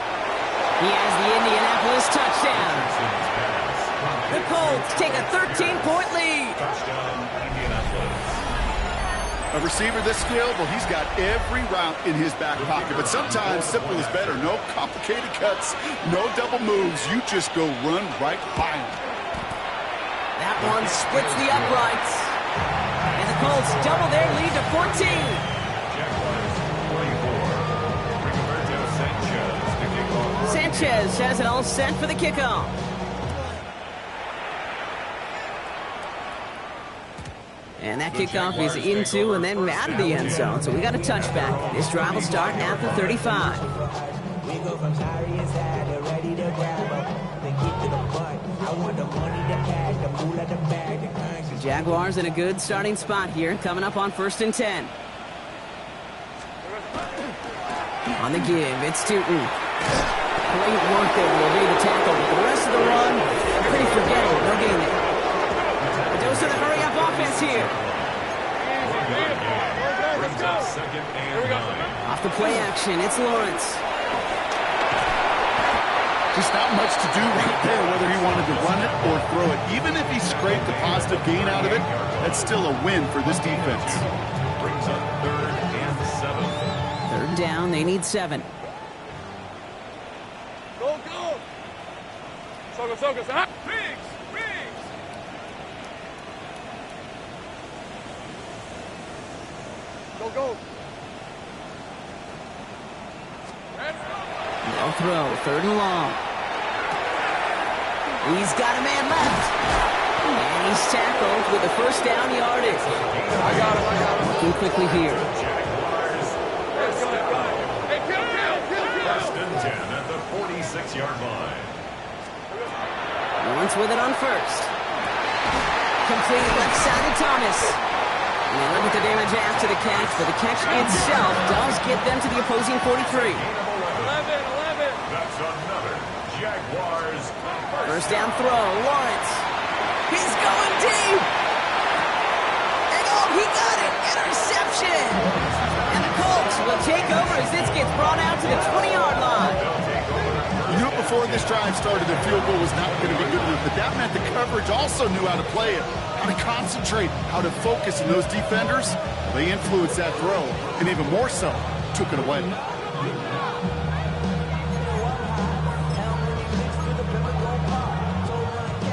He has the Indianapolis touchdown. The Colts take a 13-point lead. A receiver this skilled, well, he's got every route in his back pocket. But sometimes simple is better. No complicated cuts, no double moves. You just go run right by him. That one splits the uprights. And the Colts double their lead to 14. Sanchez has it all set for the kickoff. And that kickoff is into and then out of the end zone. So we got a touchback. This drive will start at the 35. The Jaguars in a good starting spot here, coming up on 1st and 10. On the give, it's Tootin. Great work there to evade the tackle, but the rest of the run, pretty forgettable. No gain there. A dose of the hurry-up offense here. Off the play action, it's Lawrence. Just not much to do right there, whether he wanted to run it or throw it. Even if he scraped a positive gain out of it, that's still a win for this defense. Brings up 3rd and 7. 3rd down, they need 7. Go, go. Soga. Riggs. Go. No throw, 3rd and long. He's got a man left. And he's tackled with the 1st down yardage. I got him. Looking quickly here. Hey, kill. 1st and 10 at the 46-yard line. Lawrence with it on 1st. Complete left side to Thomas. And they limit the damage after the catch, but the catch itself does get them to the opposing 43. 11. That's another Jaguars. 1st down throw, Lawrence. He's going deep. And he got it. Interception. And the Colts will take over as this gets brought out to the 20-yard line. You knew before this drive started the field goal was not going to be good enough, but that meant the coverage also knew how to play it, how to concentrate, how to focus, and those defenders, they influenced that throw, and even more so, took it away.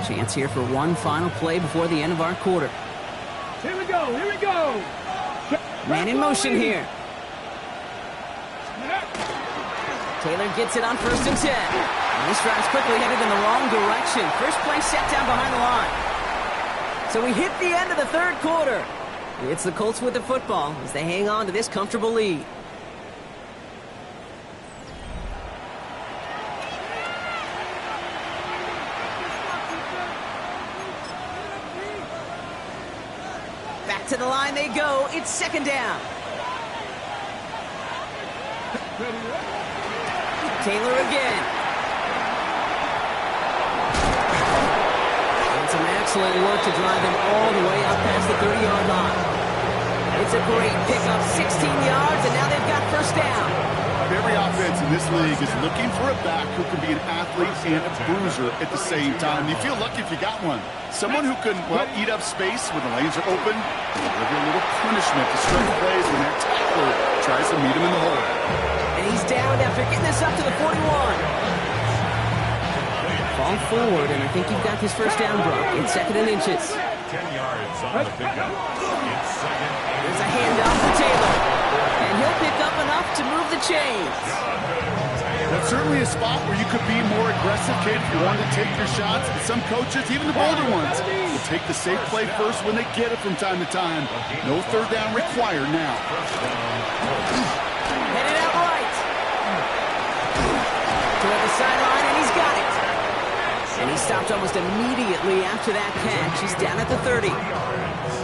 Chance here for one final play before the end of our quarter. Here we go. Man in motion here. Taylor gets it on 1st and 10. And this drive's quickly headed in the wrong direction. First play set down behind the line. So we hit the end of the 3rd quarter. It's the Colts with the football as they hang on to this comfortable lead. Back to the line they go. It's 2nd down. Taylor again. And some excellent work to drive them all the way up past the 30-yard line. It's a great pickup, 16 yards, and now they've got 1st down. Every offense in this league is looking for a back who can be an athlete and a bruiser at the same time. You feel lucky if you got one. Someone who can, eat up space when the lanes are open, and deliver a little punishment to stretch plays when that tackler tries to meet him in the hole. And he's down after getting this up to the 41. Fall forward, and I think you've got this first down, Brock. It's 2nd and inches. 10 yards on the pickup. It's 2nd and There's a handoff for Taylor. And he'll pick up enough to move the chains. That's certainly a spot where you could be more aggressive, Kate, if you wanted to take your shots. But some coaches, even the bolder ones, will take the safe play first when they get it from time to time. No third down required now. Headed out right. Toward the sideline, and he's got it. And he stopped almost immediately after that catch. He's down at the 30.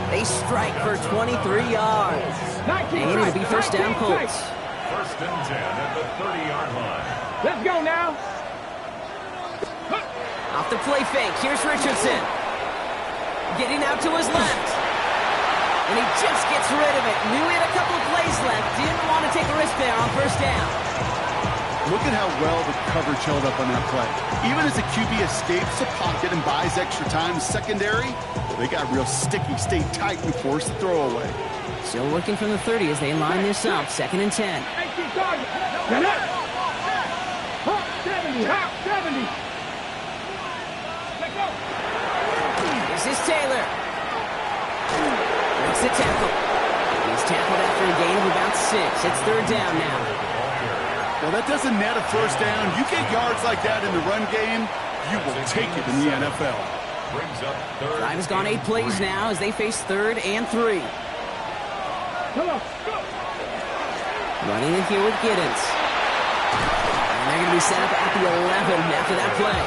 They strike for 23 yards. And it'll be first down, Colts. 1st and 10 at the 30-yard line. Let's go now. Off the play fake, here's Richardson. Getting out to his left. And he just gets rid of it. Knew he had a couple of plays left. Didn't want to take a risk there on first down. Look at how well the coverage held up on that play. Even as the QB escapes the pocket and buys extra time secondary, they got real sticky, stayed tight, and forced the throw away. Still working from the 30 as they line this up. 2nd and 10. 70. This is Taylor. Makes the tackle. He's tackled after a gain of about 6. It's 3rd down now. Well, that doesn't net a first down. You get yards like that in the run game, you will take it in the NFL. Brings up 3rd. Drive has gone 8 plays now as they face 3rd and 3. Running in here with Giddens. And they're going to be set up at the 11 after that play.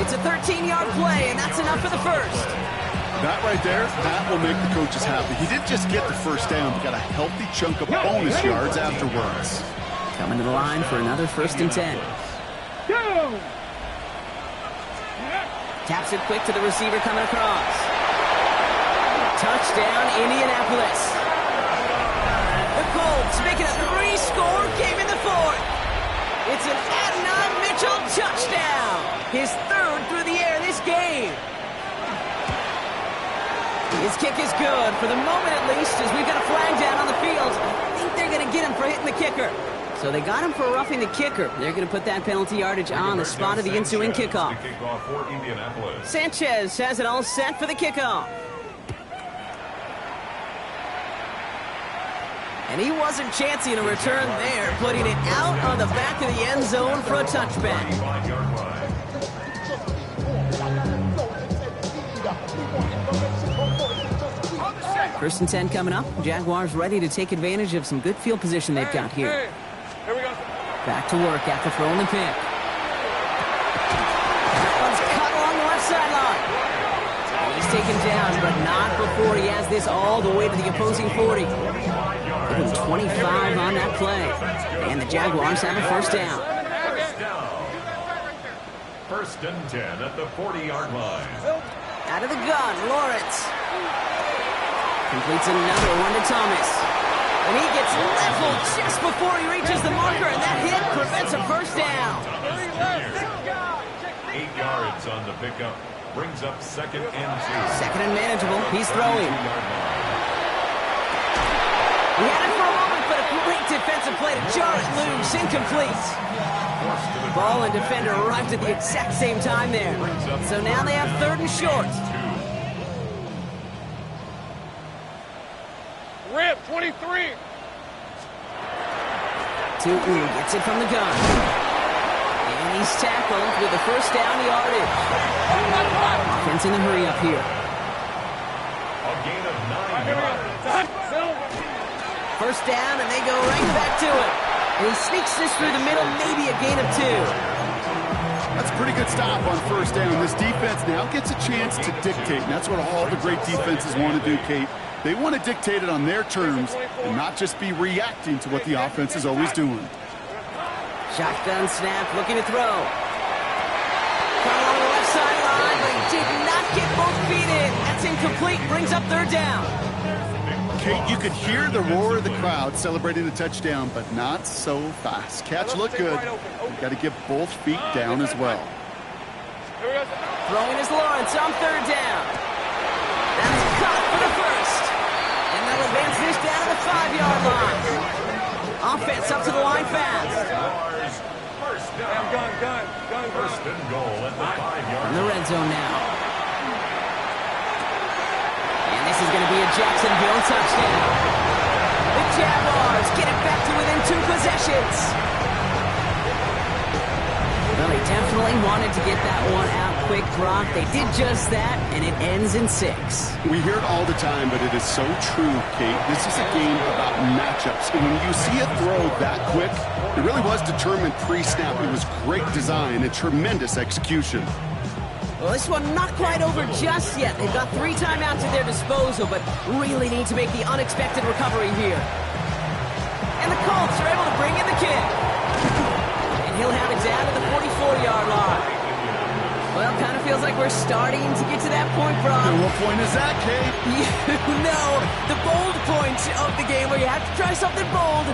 It's a 13-yard play, and that's enough for the first. That right there, that will make the coaches happy. He didn't just get the first down, but got a healthy chunk of bonus yards afterwards. Coming to the line for another 1st and 10. Taps it quick to the receiver coming across. Touchdown, Indianapolis. The Colts making a 3-score game in the 4th. It's an Adonai Mitchell touchdown. His 3rd through the air this game. His kick is good, for the moment at least, as we've got a flag down on the field. I think they're going to get him for hitting the kicker. So they got him for roughing the kicker. They're going to put that penalty yardage on the spot of the ensuing kickoff. Sanchez has it all set for the kickoff. And he wasn't chancing a return there, putting it out on the back of the end zone for a touchback. 1st and 10 coming up. Jaguars ready to take advantage of some good field position they've got here. Here we go. Back to work after throwing the pick. That one's cut along the left sideline. He's taken down, but not before he has this all the way to the opposing 40. Give him 25 on that play. And the Jaguars have a first down. 1st and 10 at the 40-yard line. Out of the gun, Lawrence. Completes another one to Thomas. And he gets leveled just before he reaches the marker, and that hit prevents a first down. 8 yards on the pickup. Brings up 2nd and 2. 2nd and manageable. He's throwing. He had it for a moment, but a great defensive play to jar it loose. Incomplete. Ball and defender arrived at the exact same time there. So now they have 3rd and short. Rip, 23. Tootin gets it from the gun. And he's tackled with the first down yardage. Offense in the hurry up here. A gain of 9 yards. First down, and they go right back to it. And he sneaks this through the middle, maybe a gain of 2. That's a pretty good stop on first down. This defense now gets a chance to dictate, and that's what all the great defenses want to do, Kate. They want to dictate it on their terms and not just be reacting to what the offense is always doing. Shotgun snap, looking to throw. Coming on the left sideline, but he did not get both feet in. That's incomplete, brings up 3rd down. Kate, you could hear the roar of the crowd celebrating the touchdown, but not so fast. Catch looked good. You got to get both feet down as well. Throwing is Lawrence on 3rd down. That's caught for the first. And they'll advance this down to the 5-yard line. Offense up to the line fast. Gun. 1st and goal at zone now. And this is going to be a Jacksonville touchdown. The Jaguars get it back to within 2 possessions. Well, they definitely wanted to get that one out quick, Brock. They did just that, and it ends in 6. We hear it all the time, but it is so true, Kate. This is a game about matchups. And when you see a throw that quick, it really was determined pre-snap. It was great design and tremendous execution. Well, this one not quite over just yet. They've got 3 timeouts at their disposal, but really need to make the unexpected recovery here. And the Colts are able to bring in the kick. And he'll have it down to the 44-yard line. Well, kind of feels like we're starting to get to that point, Brock. And what point is that, Kate? You know, the bold point of the game where you have to try something bold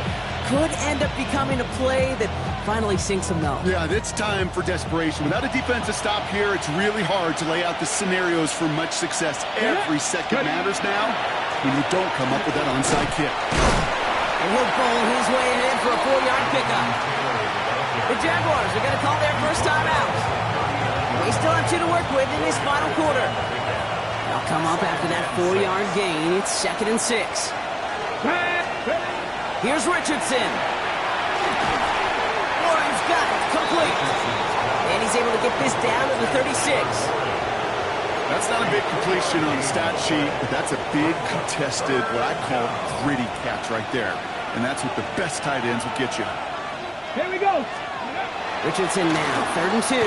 could end up becoming a play that finally sinks them though. Yeah, it's time for desperation. Without a defensive stop here, it's really hard to lay out the scenarios for much success. Every second matters now when you don't come up with that onside kick. And he'll bowl his way ahead for a 4-yard pickup. The Jaguars are going to call their first time out. They still have 2 to work with in this final quarter. They'll come up after that 4-yard gain. It's 2nd and 6. Here's Richardson. Warren's got it. Complete. And he's able to get this down to the 36. That's not a big completion on the stat sheet, but that's a big contested, what I call gritty catch right there. And that's what the best tight ends will get you. Here we go. Richardson now, 3rd and 2.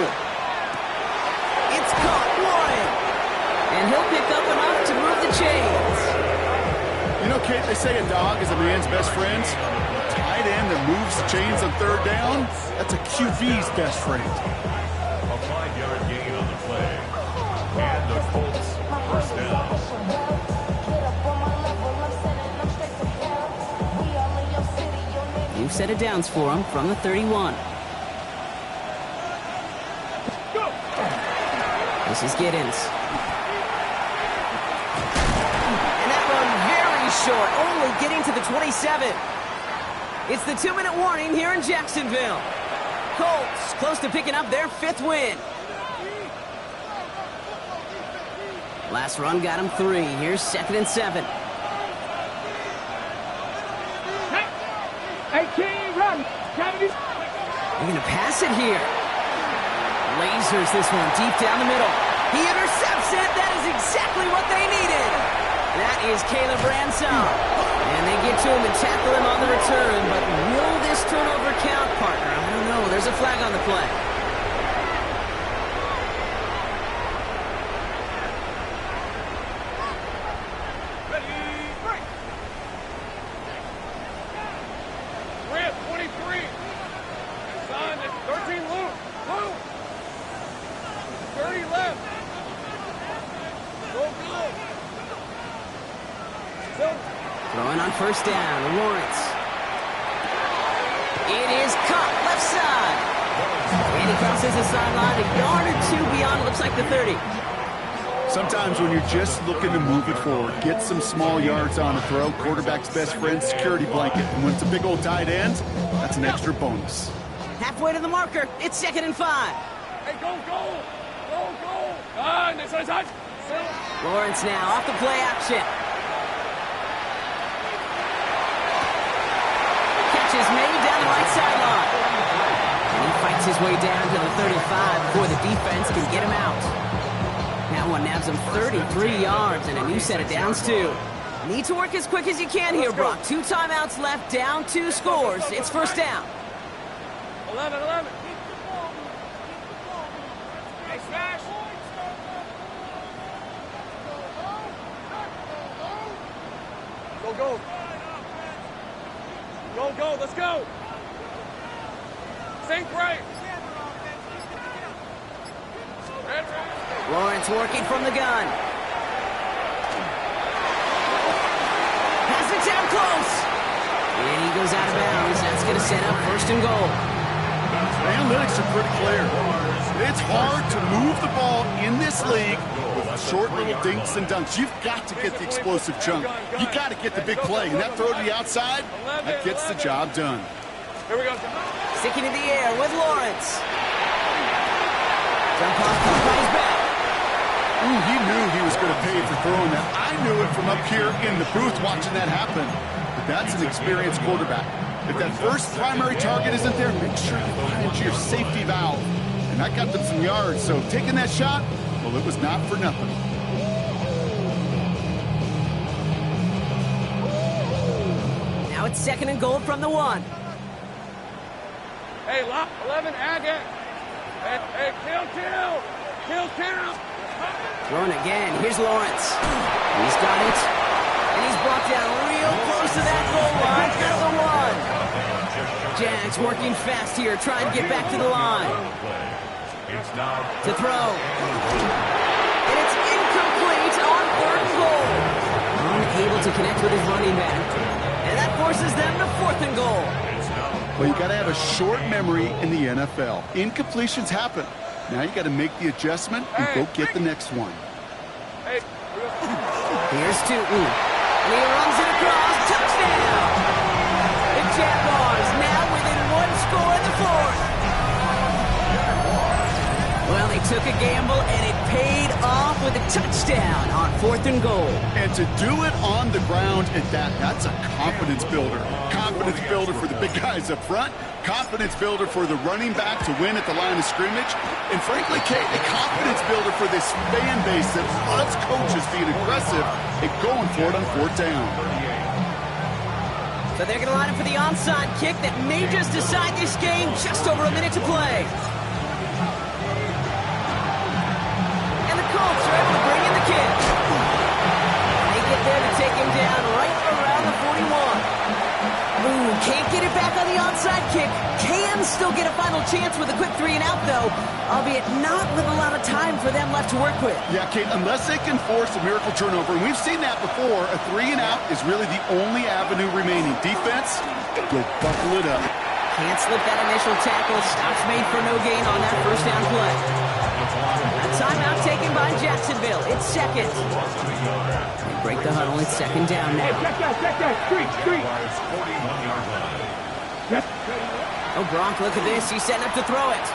It's caught, Warren. And he'll pick up enough to move the chains. You know, Kate, they say a dog is a man's best friend. A tight end that moves the chains on 3rd down, that's a QB's best friend. A 5-yard gain on the play. And the Colts first down. New set of downs for him from the 31. This is Giddens. And that run very short, only getting to the 27. It's the 2-minute warning here in Jacksonville. Colts close to picking up their 5th win. Last run got him 3. Here's 2nd and 7. Hey, King, run. They're going to pass it here. Lasers this one deep down the middle. He intercepts it. That is exactly what they needed. That is Caleb Ransom. And they get to him and tackle him on the return. But will this turnover count, partner? I don't know. There's a flag on the play. Throwing on first down, Lawrence. It is caught left side. And he crosses the sideline a yard or 2 beyond, looks like the 30. Sometimes when you're just looking to move it forward, get some small yards on a throw, quarterback's best friend, security blanket. And when it's a big old tight end, that's an extra bonus. Halfway to the marker, it's 2nd and 5. Hey, go, go. Go, go. Next one, touch. Lawrence now off the play action. Is made down the right sideline. And he fights his way down to the 35 before the defense can get him out. That one nabs him 33 yards and a new set of downs too. Need to work as quick as you can here, Brock. 2 timeouts left, down 2 scores. It's first down. 11. Hey, smash. Go. Go, let's go. Think right. Lawrence working from the gun. Pass it down close. And he goes out of bounds. That's going to set up 1st and goal. The analytics are pretty clear. It's hard to move the ball in this league with short little dinks and dunks. You've got to get the explosive chunk. You've got to get the big play. And that throw to the outside, that gets the job done. Here we go. Sticking in the air with Lawrence. Jump off, comes back. He knew he was going to pay for throwing that. I knew it from up here in the booth watching that happen. But that's an experienced quarterback. If that first primary target isn't there, make sure you find your safety valve. And that got them some yards, so taking that shot, well, it was not for nothing. Now it's 2nd and goal from the 1. Hey, 11, ag it. Hey, kill. Throwing again. Here's Lawrence. He's got it. And he's brought down real close to that goal line. That's the 1. Jags working fast here, trying to get back to the line. To throw. And it's incomplete on 3rd and goal. Unable to connect with his running back. And that forces them to 4th and goal. Well, you got to have a short memory in the NFL. Incompletions happen. Now you got to make the adjustment and go get the next one. Here's Tootin. And he runs it across. Touchdown! The Jaguars now within 1 score in the 4th. Well, they took a gamble, and it paid off with a touchdown on 4th and goal. And to do it on the ground at that's a confidence builder. Confidence builder for the big guys up front. Confidence builder for the running back to win at the line of scrimmage. And frankly, Kate, a confidence builder for this fan base that loves coaches being aggressive and going for it on 4th down. So they're going to line up for the onside kick that may just decide this game. Just over a minute to play. And the Colts are able to bring in the kick. They get there to take him down right around the 41. Ooh, can't get it back on the onside kick. Can still get a final chance with a quick 3 and out, though, albeit not with a lot of time for them left to work with. Yeah, Kate, unless they can force a miracle turnover, and we've seen that before, a 3 and out is really the only avenue remaining. Defense, go buckle it up. Can't slip that initial tackle. Stops made for no gain on that 1st down play. A timeout taken by Jacksonville. It's 2nd. They break the huddle. It's 2nd down now. Check that. Street. Oh, Gronk, look at this. He's setting up to throw it.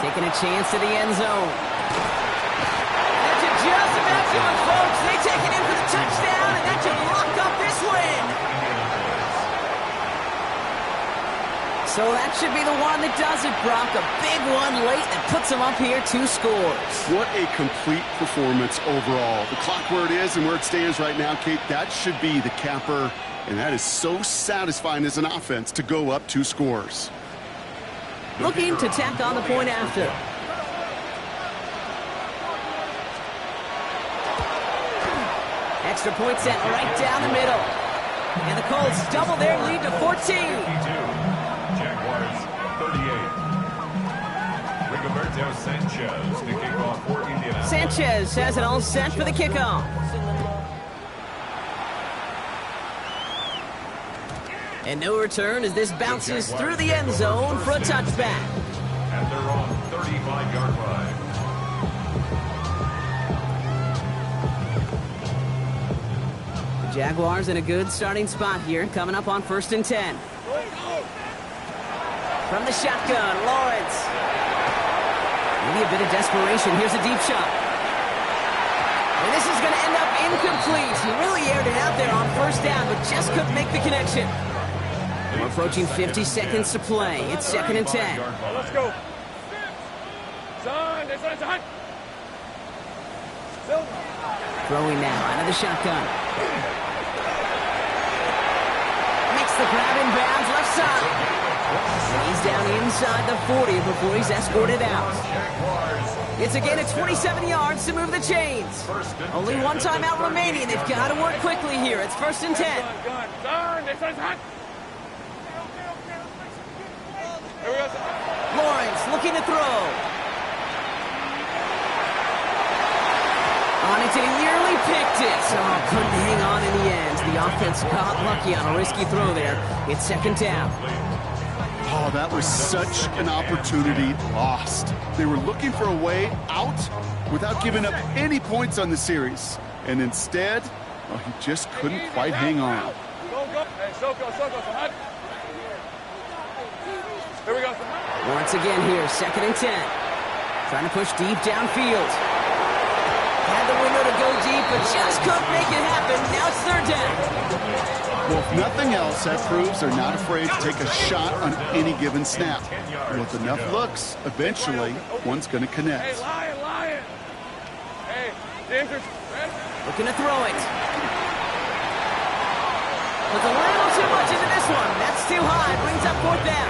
Taking a chance to the end zone. That should just about do it, folks. They take it in for the touchdown, and that should lock up this win. So that should be the one that does it, Brock. A big one late that puts them up here 2 scores. What a complete performance overall. The clock where it is and where it stands right now, Kate, that should be the capper. And that is so satisfying as an offense to go up 2 scores. Looking to tack on the point after. Extra point sent right down the middle. And the Colts double their lead to 14. Jaguars 38. Rigoberto Sanchez to kick off for Indianapolis. Sanchez has it all set for the kickoff. And no return as this bounces through the end zone for a touchback. At their own 35-yard line. The Jaguars in a good starting spot here, coming up on 1st and 10. From the shotgun, Lawrence. Maybe a bit of desperation. Here's a deep shot. And this is going to end up incomplete. He really aired it out there on 1st down, but just couldn't make the connection. We're approaching 50 seconds to play. It's 2nd and 10. Let's go. Son, this one's hot. Throwing now out of the shotgun. Makes the grab in bounds left side. And he's down inside the 40 before he's escorted out. It's again at 27 yards to move the chains. Only 1 timeout remaining. They've got to work quickly here. It's 1st and 10. Son, this one's hot. Lawrence looking to throw. On it, and he nearly picked it. Oh, couldn't hang on in the end. The offense got lucky on a risky throw there. It's 2nd down. Oh, that was such an opportunity lost. They were looking for a way out without giving up any points on the series. And instead, well, he just couldn't quite hang on. Go. Hey, Soko, hot. Here we go. Once again here, 2nd and 10. Trying to push deep downfield. Had the window to go deep, but just couldn't make it happen. Now it's third down. Well, if nothing else, that proves they're not afraid to take a shot on any given snap. And with enough looks, eventually, one's going to connect. Hey, Lion. Hey, Ginger's ready. Looking to throw it. Puts a little too much into this one. That's too high. Brings up fourth down.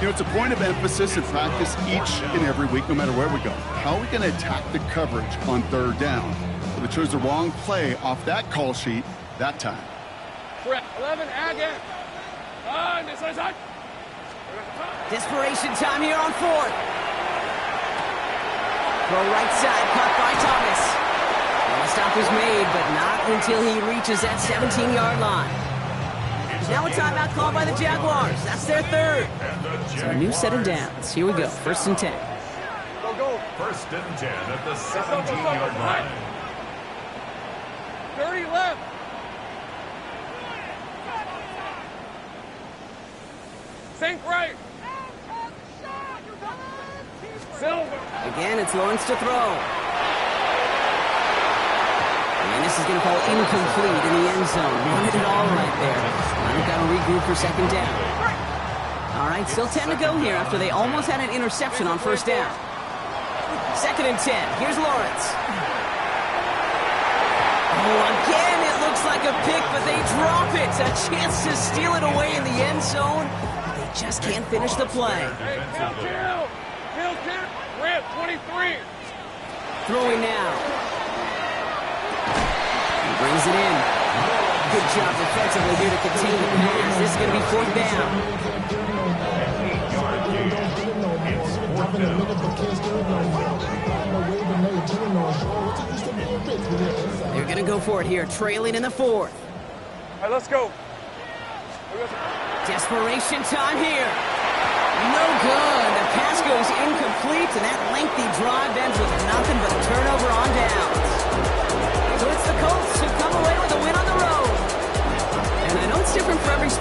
You know, it's a point of emphasis in practice each and every week, no matter where we go. How are we going to attack the coverage on third down? Well, they chose the wrong play off that call sheet that time. 11, again. On this side. Desperation time here on fourth. Throw right side, caught by Thomas. Well, the stop was made, but not until he reaches that 17-yard line. Now a timeout called by the Jaguars. That's their third. So a new set of downs. Here we go. First and 10. Go. First and 10 at the 17-yard line. 30 left. Think right. Silver. Again, it's Lawrence to throw. And this is going to fall incomplete in the end zone. Wanted it all right there. Now they've got to regroup for second down. All right, still 10 to go here after they almost had an interception on first down. Second and 10. Here's Lawrence. Oh, again, it looks like a pick, but they drop it. A chance to steal it away in the end zone. They just can't finish the play. Hey, kill. Rip, 23. Throwing now. He brings it in. Good job defensively here to contain the pass. This is going to be fourth down. They're going to go for it here, trailing in the fourth. All right, let's go. Desperation time here. No good. The pass goes incomplete, and that lengthy drive ends with nothing but a turnover on downs. So it's the Colts who come away with a win on the road. And I know it's different for every